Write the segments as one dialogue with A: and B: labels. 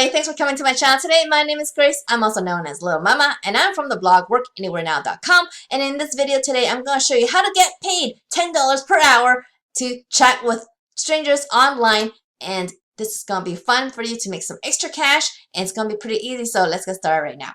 A: everybody, thanks for coming to my channel today. My name is Grace. I'm also known as Littlemama, and I'm from the blog workanywherenow.com. And in this video today, I'm going to show you how to get paid $10 per hour to chat with strangers online. And this is going to be fun for you to make some extra cash, and it's going to be pretty easy. So let's get started right now.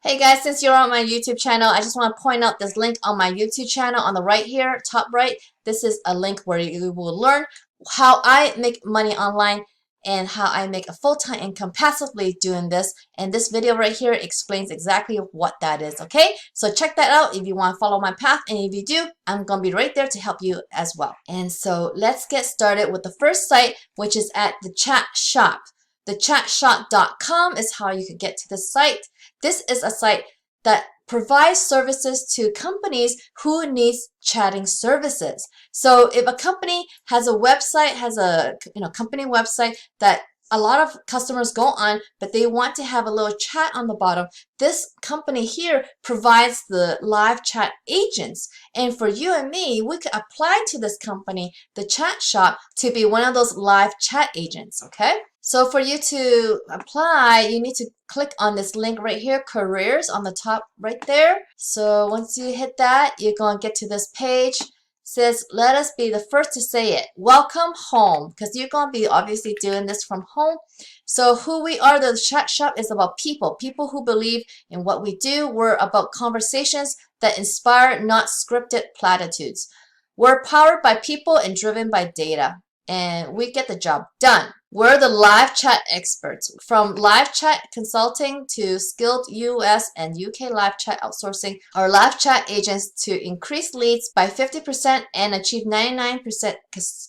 A: Hey guys, since you're on my YouTube channel, I just want to point out this link on my YouTube channel on the right here, top right. This is a link where you will learn how I make money online and how I make a full-time income passively doing this. And this video right here explains exactly what that is, okay? So check that out if you want to follow my path, and if you do, I'm going to be right there to help you as well. And so let's get started with the first site, which is at the chat shop. Thechatshop.com is how you can get to this site. This is a site that provides services to companies who need chatting services. So if a company has a website, has a company website that a lot of customers go on, but they want to have a little chat on the bottom, this company here provides the live chat agents. And for you and me, we could apply to this company, the Chat Shop, to be one of those live chat agents, okay? So for you to apply, you need to click on this link right here, careers, on the top right there. So once you hit that, you're going to get to this page. It says, let us be the first to say it. Welcome home, because you're going to be obviously doing this from home. So who we are, the Chat Shop, is about people who believe in what we do. We're about conversations that inspire, not scripted platitudes. We're powered by people and driven by data, and we get the job done. We're the live chat experts. From live chat consulting to skilled US and UK live chat outsourcing, our live chat agents to increase leads by 50% and achieve 99%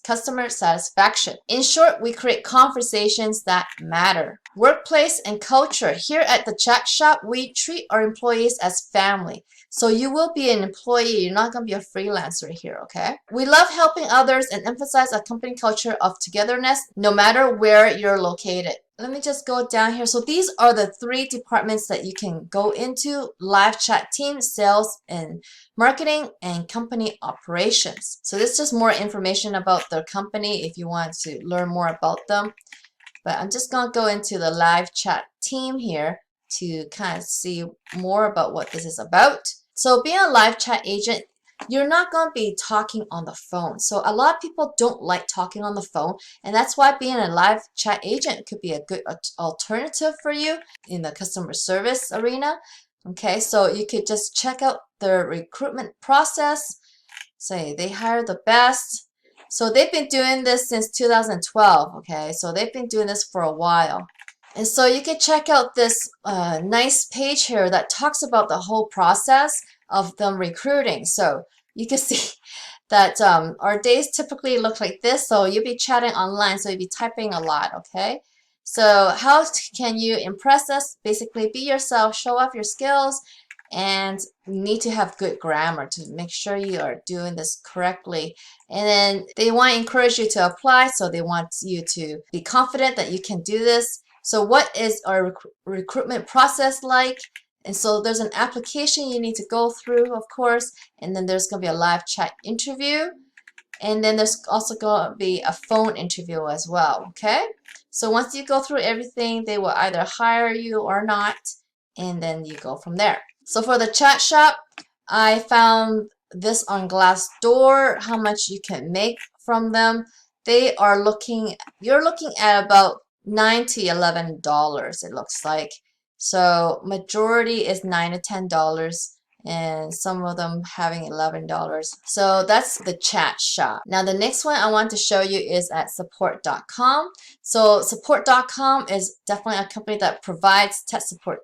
A: customer satisfaction. In short, we create conversations that matter. Workplace and culture. Here at the Chat Shop, we treat our employees as family. So you will be an employee. You're not going to be a freelancer here, okay? We love helping others and emphasize a company culture of togetherness no matter where you're located. Let me just go down here. So these are the 3 departments that you can go into: live chat team, sales and marketing, and company operations. So this is just more information about the company if you want to learn more about them. But I'm just going to go into the live chat team here to kind of see more about what this is about. So being a live chat agent, you're not going to be talking on the phone. So a lot of people don't like talking on the phone, and that's why being a live chat agent could be a good alternative for you in the customer service arena. Okay, so you could just check out their recruitment process. Say they hire the best. So they've been doing this since 2012. Okay, so they've been doing this for a while. And so you can check out this nice page here that talks about the whole process of them recruiting. So you can see that our days typically look like this. So you'll be chatting online, so you'll be typing a lot, okay? So how can you impress us? Basically, be yourself, show off your skills, and you need to have good grammar to make sure you are doing this correctly. And then they want to encourage you to apply, so they want you to be confident that you can do this. So what is our recruitment process like? And so there's an application you need to go through, of course, and then there's going to be a live chat interview, and then there's also going to be a phone interview as well, okay? So once you go through everything, they will either hire you or not, and then you go from there. So for the Chat Shop, I found this on Glassdoor, how much you can make from them. They are you're looking at about $9 to $11, it looks like. So majority is $9 to $10, and some of them having $11. So that's the Chat Shop. Now the next one I want to show you is at support.com. So support.com is definitely a company that provides tech support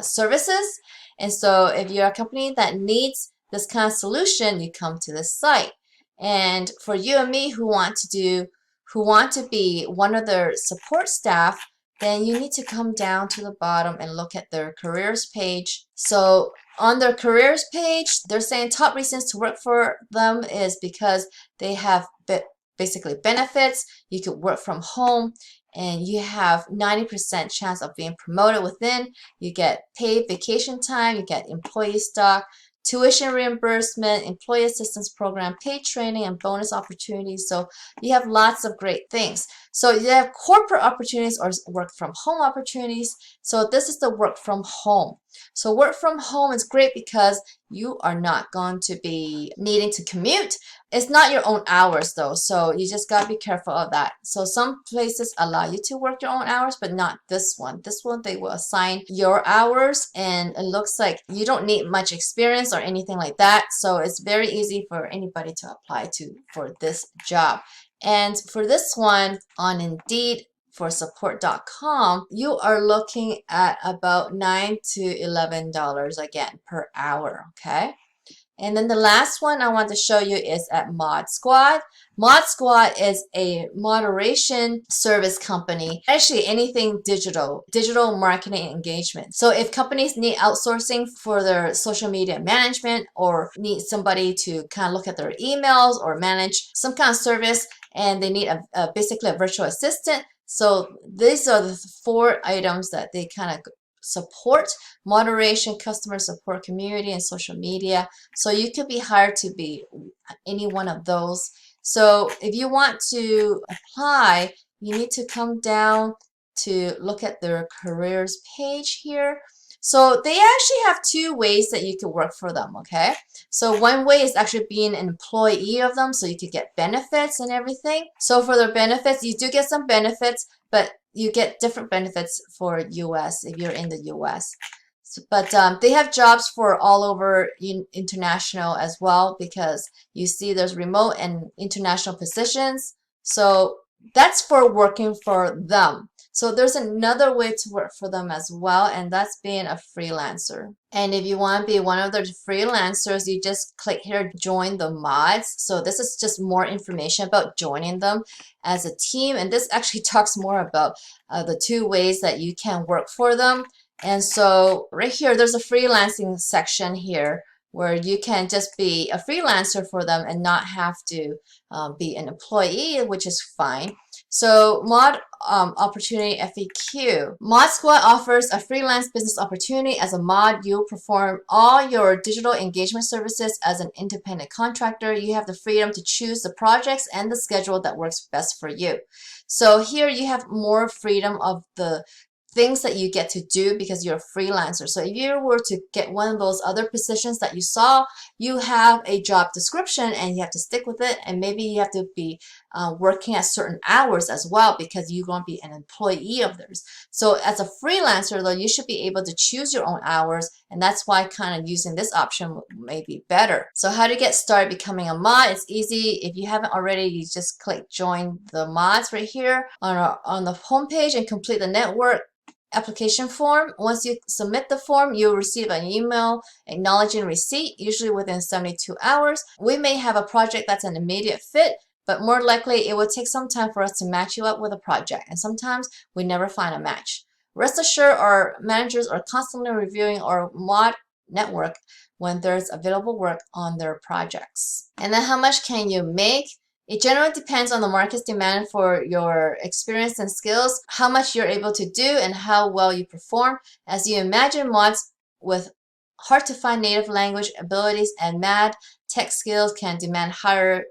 A: services. And so if you're a company that needs this kind of solution, you come to this site. And for you and me who want to be one of their support staff, then you need to come down to the bottom and look at their careers page. So on their careers page, they're saying top reasons to work for them is because they have basically benefits. You could work from home, and you have 90% chance of being promoted within. You get paid vacation time, you get employee stock, tuition reimbursement, employee assistance program, paid training, and bonus opportunities. So you have lots of great things. So you have corporate opportunities or work from home opportunities. So this is the work from home. So work from home is great because you are not going to be needing to commute. It's not your own hours though, so you just gotta be careful of that. So some places allow you to work your own hours, but not this one. This one, they will assign your hours, and it looks like you don't need much experience or anything like that. So it's very easy for anybody to apply to for this job. And for this one on Indeed, for support.com, you are looking at about $9 to $11 again per hour, okay? And then the last one I want to show you is at Mod Squad. Mod Squad is a moderation service company, actually anything digital marketing engagement. So if companies need outsourcing for their social media management or need somebody to kind of look at their emails or manage some kind of service, and they need basically a virtual assistant. So these are the 4 items that they kind of support: moderation, customer support, community, and social media. So you could be hired to be any one of those. So if you want to apply, you need to come down to look at their careers page here. So they actually have 2 ways that you could work for them, okay? So one way is actually being an employee of them, so you could get benefits and everything. So for their benefits, you do get some benefits, but you get different benefits for US if you're in the US. So, but they have jobs for all over international as well, because you see there's remote and international positions. So that's for working for them. So there's another way to work for them as well, and that's being a freelancer. And if you want to be one of the freelancers, you just click here, join the mods. So this is just more information about joining them as a team. And this actually talks more about the 2 ways that you can work for them. And so right here, there's a freelancing section here where you can just be a freelancer for them and not have to be an employee, which is fine. So Mod Opportunity FAQ. Mod Squad offers a freelance business opportunity. As a mod, you'll perform all your digital engagement services as an independent contractor. You have the freedom to choose the projects and the schedule that works best for you. So here you have more freedom of the things that you get to do because you're a freelancer. So if you were to get one of those other positions that you saw, you have a job description and you have to stick with it, and maybe you have to be working at certain hours as well because you're going to be an employee of theirs. So as a freelancer though, you should be able to choose your own hours, and that's why kind of using this option may be better. So how to get started becoming a mod? It's easy. If you haven't already, you just click join the mods right here on the homepage and complete the network application form. Once you submit the form, you'll receive an email acknowledging receipt, usually within 72 hours. We may have a project that's an immediate fit, but more likely it will take some time for us to match you up with a project, and sometimes we never find a match. Rest assured, our managers are constantly reviewing our mod network when there's available work on their projects. And then how much can you make? It generally depends on the market's demand for your experience and skills, how much you're able to do, and how well you perform. As you imagine, mods with hard-to-find native language abilities and mad tech skills can demand higher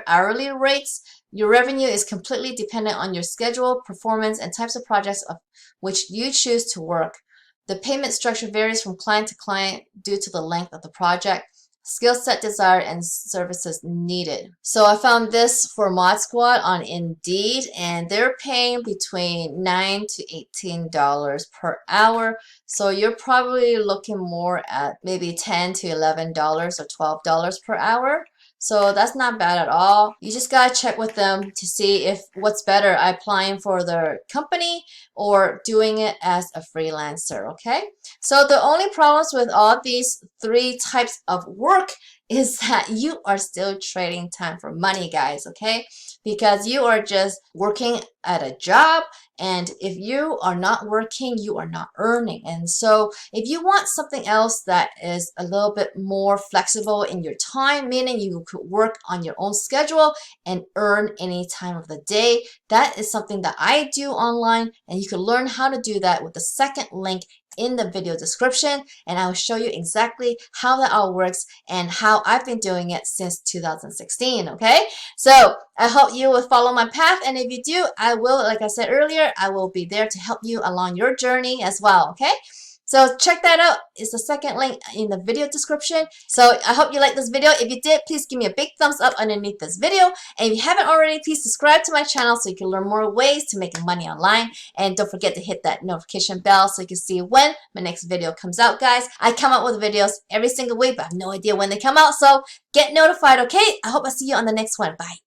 A: hourly rates. Your revenue is completely dependent on your schedule, performance, and types of projects of which you choose to work. The payment structure varies from client to client due to the length of the project, skill set desired, and services needed. So I found this for Mod Squad on Indeed, and they're paying between $9 to $18 per hour. So you're probably looking more at maybe $10 to $11 or $12 per hour. So that's not bad at all. You just gotta check with them to see if what's better, applying for their company or doing it as a freelancer, okay? So the only problems with all these 3 types of work is that you are still trading time for money, guys, okay? Because you are just working at a job, and if you are not working, you are not earning. And so if you want something else that is a little bit more flexible in your time, meaning you could work on your own schedule and earn any time of the day, that is something that I do online, and you can learn how to do that with the second link in the video description, and I will show you exactly how that all works and how I've been doing it since 2016. Okay, so I hope you will follow my path, and if you do, I will, like I said earlier, I will be there to help you along your journey as well. Okay, so check that out. It's the second link in the video description. So I hope you liked this video. If you did, please give me a big thumbs up underneath this video. And if you haven't already, please subscribe to my channel so you can learn more ways to make money online. And don't forget to hit that notification bell so you can see when my next video comes out, guys. I come out with videos every single week, but I have no idea when they come out. So get notified, okay? I hope I see you on the next one. Bye.